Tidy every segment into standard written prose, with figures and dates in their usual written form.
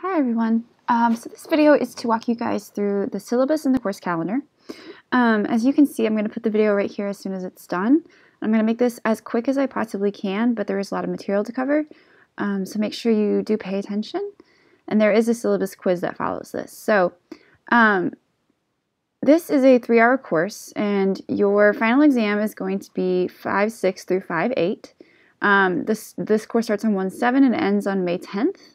Hi everyone. So this video is to walk you guys through the syllabus and the course calendar. As you can see, I'm going to put the video right here as soon as it's done. I'm going to make this as quick as I possibly can, but there is a lot of material to cover, so make sure you do pay attention. And there is a syllabus quiz that follows this. So this is a 3-hour course, and your final exam is going to be 5/6 through 5/8. This course starts on 1/7 and ends on May 10th.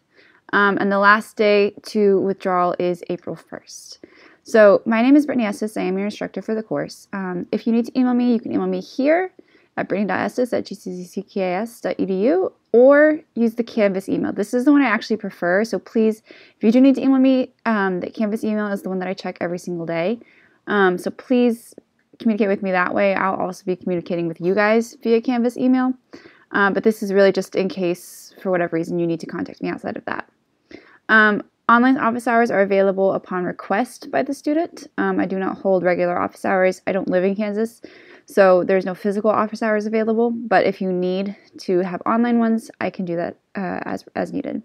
And the last day to withdrawal is April 1st. So my name is Brittany Estes. I am your instructor for the course. If you need to email me, you can email me here at brittany.estes@gcckas.edu or use the Canvas email. This is the one I actually prefer, so please, if you do need to email me, the Canvas email is the one that I check every single day. So please communicate with me that way. I'll also be communicating with you guys via Canvas email. But this is really just in case, for whatever reason, you need to contact me outside of that. Online office hours are available upon request by the student. I do not hold regular office hours. I don't live in Kansas, so there's no physical office hours available. But if you need to have online ones, I can do that as needed.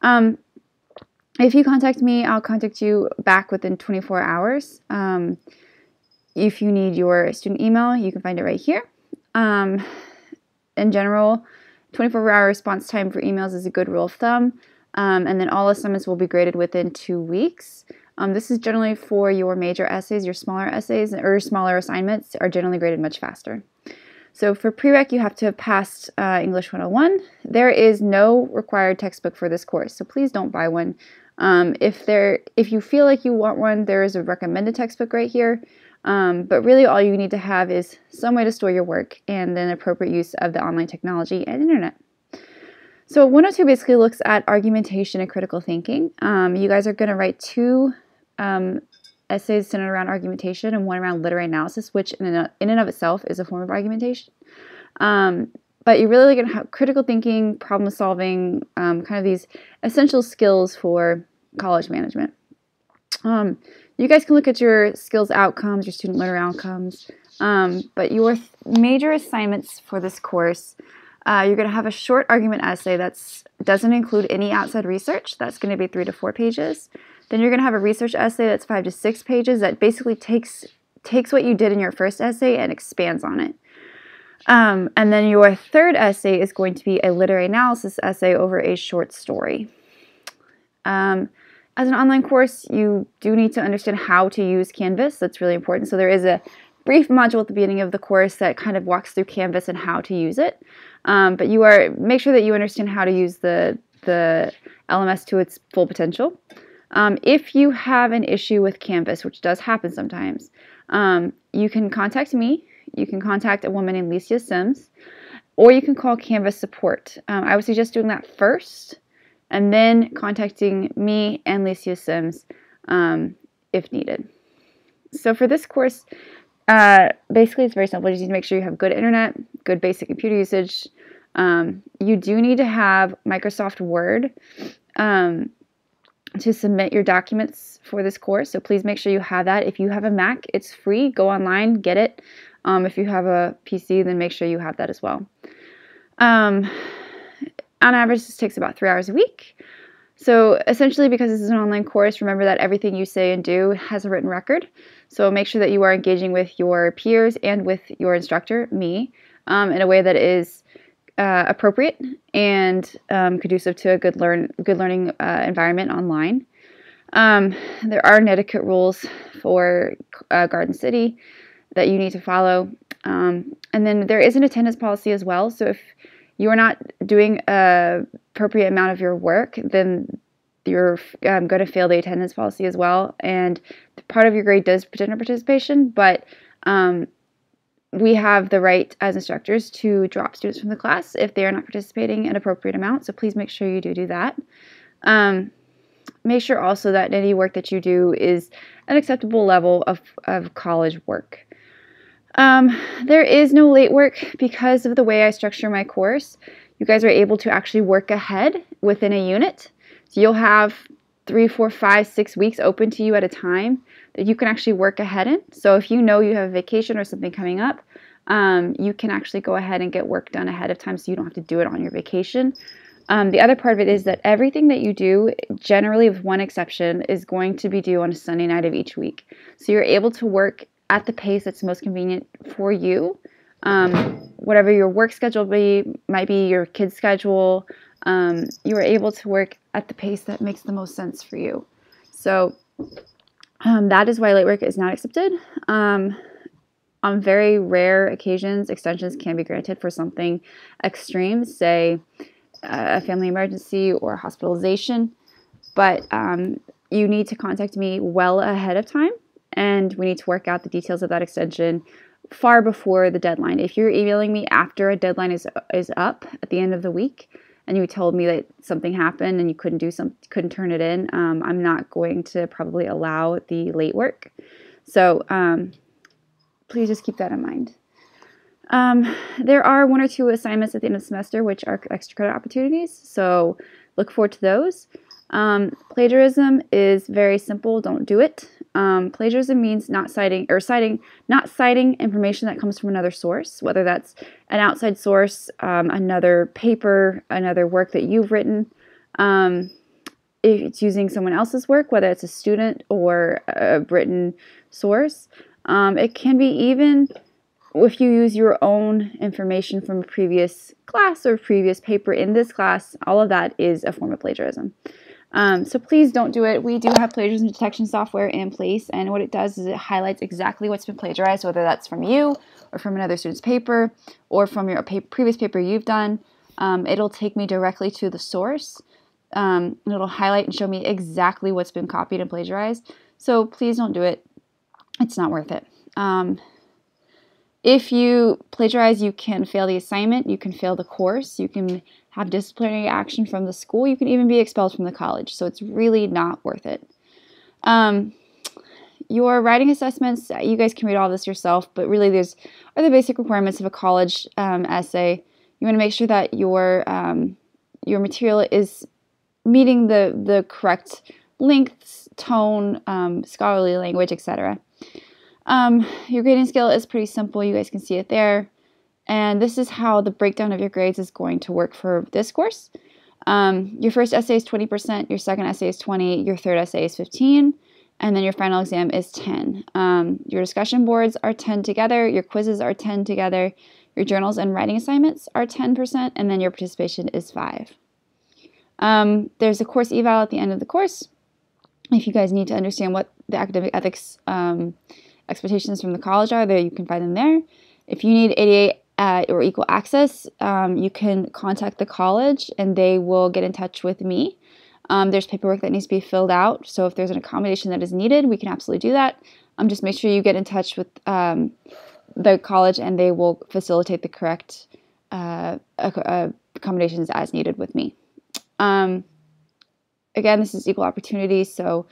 If you contact me, I'll contact you back within 24 hours. If you need your student email, you can find it right here. In general, 24-hour response time for emails is a good rule of thumb. And then all assignments will be graded within 2 weeks. This is generally for your major essays. Your smaller essays or smaller assignments are generally graded much faster. So for prereq, you have to have passed English 101. There is no required textbook for this course, so please don't buy one. If you feel like you want one, there is a recommended textbook right here. But really all you need to have is some way to store your work and then appropriate use of the online technology and internet. So 102 basically looks at argumentation and critical thinking. You guys are going to write 2 essays centered around argumentation and 1 around literary analysis, which in and of itself is a form of argumentation. But you're really going to have critical thinking, problem solving, kind of these essential skills for college management. You guys can look at your skills outcomes, your student learner outcomes, but your major assignments for this course, you're going to have a short argument essay that doesn't include any outside research. That's going to be 3 to 4 pages. Then you're going to have a research essay that's 5 to 6 pages that basically takes what you did in your first essay and expands on it. And then your third essay is going to be a literary analysis essay over a short story. As an online course, you do need to understand how to use Canvas. That's really important. So there is a brief module at the beginning of the course that kind of walks through Canvas and how to use it. But make sure that you understand how to use the LMS to its full potential. If you have an issue with Canvas, which does happen sometimes, you can contact me. You can contact a woman named Licia Sims, or you can call Canvas support. I would suggest doing that first, and then contacting me and Licia Sims if needed. So for this course, basically it's very simple. You just need to make sure you have good internet, good basic computer usage. You do need to have Microsoft Word to submit your documents for this course, so please make sure you have that. If you have a Mac, it's free. Go online, get it. If you have a PC, then make sure you have that as well. On average, this takes about 3 hours a week. So essentially, because this is an online course, remember that everything you say and do has a written record. So make sure that you are engaging with your peers and with your instructor, me, in a way that is appropriate and conducive to a good learning environment online. There are etiquette rules for Garden City that you need to follow. And then there is an attendance policy as well. So if you are not doing an appropriate amount of your work, then you're going to fail the attendance policy as well. And part of your grade does general participation, but we have the right as instructors to drop students from the class if they are not participating an appropriate amount. So please make sure you do that. Make sure also that any work that you do is an acceptable level of college work. There is no late work because of the way I structure my course. You guys are able to actually work ahead within a unit. So you'll have 3, 4, 5, 6 weeks open to you at a time that you can actually work ahead in. So if you know you have a vacation or something coming up, you can actually go ahead and get work done ahead of time so you don't have to do it on your vacation. The other part of it is that everything that you do, generally with one exception, is going to be due on a Sunday night of each week. So you're able to work at the pace that's most convenient for you. Whatever your work schedule might be your kid's schedule, you are able to work at the pace that makes the most sense for you. So that is why late work is not accepted. On very rare occasions, extensions can be granted for something extreme, say a family emergency or hospitalization, but you need to contact me well ahead of time, and we need to work out the details of that extension far before the deadline. If you're emailing me after a deadline is up at the end of the week, and you told me that something happened and you couldn't turn it in, I'm not going to probably allow the late work. So please just keep that in mind. There are 1 or 2 assignments at the end of the semester which are extra credit opportunities, so look forward to those. Plagiarism is very simple. Don't do it. Plagiarism means not citing information that comes from another source, whether that's an outside source, another paper, another work that you've written. If it's using someone else's work, whether it's a student or a written source. It can be even if you use your own information from a previous class or previous paper in this class. All of that is a form of plagiarism. So please don't do it. We do have plagiarism detection software in place, and what it does is it highlights exactly what's been plagiarized, whether that's from you or from another student's paper or from your previous paper you've done. It'll take me directly to the source, and it'll highlight and show me exactly what's been copied and plagiarized. So please don't do it. It's not worth it. If you plagiarize, you can fail the assignment, you can fail the course, you can have disciplinary action from the school, you can even be expelled from the college, so it's really not worth it. Your writing assessments, you guys can read all this yourself, but really these are the basic requirements of a college essay. You want to make sure that your material is meeting the correct lengths, tone, scholarly language, etc. Your grading scale is pretty simple. You guys can see it there. And this is how the breakdown of your grades is going to work for this course. Your first essay is 20%, your second essay is 20%, your third essay is 15%, and then your final exam is 10%. Your discussion boards are 10% together, your quizzes are 10% together, your journals and writing assignments are 10%, and then your participation is 5%. There's a course eval at the end of the course. If you guys need to understand what the academic ethics expectations from the college are, there you can find them there. If you need ADA or equal access, you can contact the college and they will get in touch with me. There's paperwork that needs to be filled out, so if there's an accommodation that is needed, we can absolutely do that. Just make sure you get in touch with the college and they will facilitate the correct accommodations as needed with me. Again, this is equal opportunity, so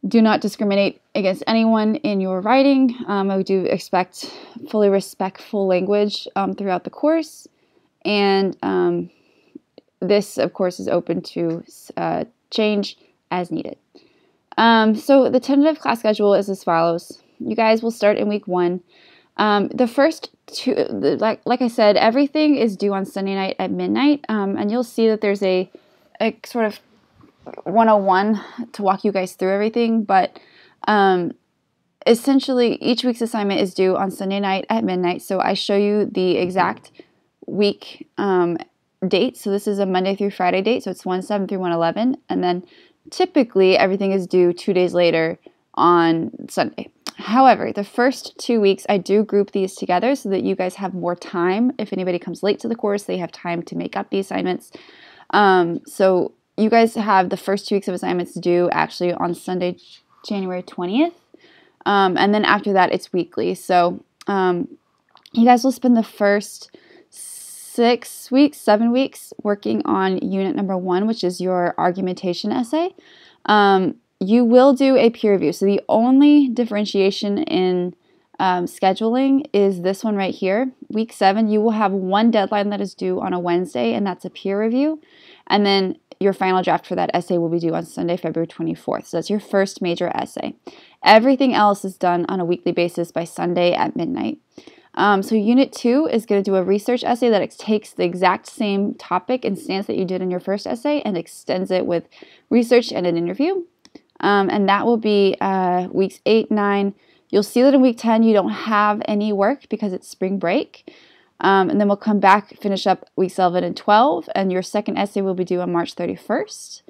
do not discriminate against anyone in your writing. I do expect fully respectful language throughout the course, and this, of course, is open to change as needed. So the tentative class schedule is as follows. You guys will start in week 1. The first 2, like I said, everything is due on Sunday night at midnight, and you'll see that there's a sort of 101 to walk you guys through everything, but essentially each week's assignment is due on Sunday night at midnight, so I show you the exact week date. So this is a Monday through Friday date, so it's 1/7 through 1/11, and then typically everything is due 2 days later on Sunday. However, the first 2 weeks I do group these together so that you guys have more time. If anybody comes late to the course, they have time to make up the assignments. So you guys have the first 2 weeks of assignments due actually on Sunday, January 20th. And then after that, it's weekly. So you guys will spend the first 7 weeks working on unit number 1, which is your argumentation essay. You will do a peer review. So the only differentiation in scheduling is this one right here. Week 7, you will have one deadline that is due on a Wednesday, and that's a peer review. And then your final draft for that essay will be due on Sunday, February 24th. So that's your first major essay. Everything else is done on a weekly basis by Sunday at midnight. So Unit 2 is going to do a research essay that takes the exact same topic and stance that you did in your first essay and extends it with research and an interview. And that will be weeks 8, 9. You'll see that in week 10 you don't have any work because it's spring break. And then we'll come back, finish up weeks 11 and 12, and your second essay will be due on March 31st.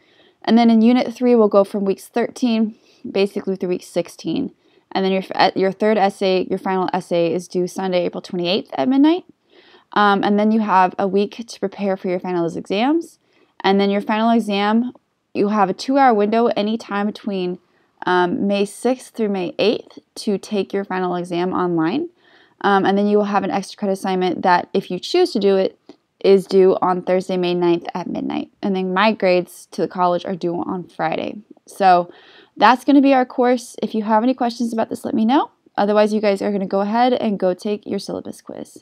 And then in Unit 3, we'll go from weeks 13 basically through week 16. And then your third essay, your final essay, is due Sunday, April 28th at midnight. And then you have a week to prepare for your finals exams. And then your final exam, you have a 2-hour window anytime between May 6th through May 8th to take your final exam online. And then you will have an extra credit assignment that, if you choose to do it, is due on Thursday, May 9th at midnight. And then my grades to the college are due on Friday. So that's going to be our course. If you have any questions about this, let me know. Otherwise, you guys are going to go ahead and go take your syllabus quiz.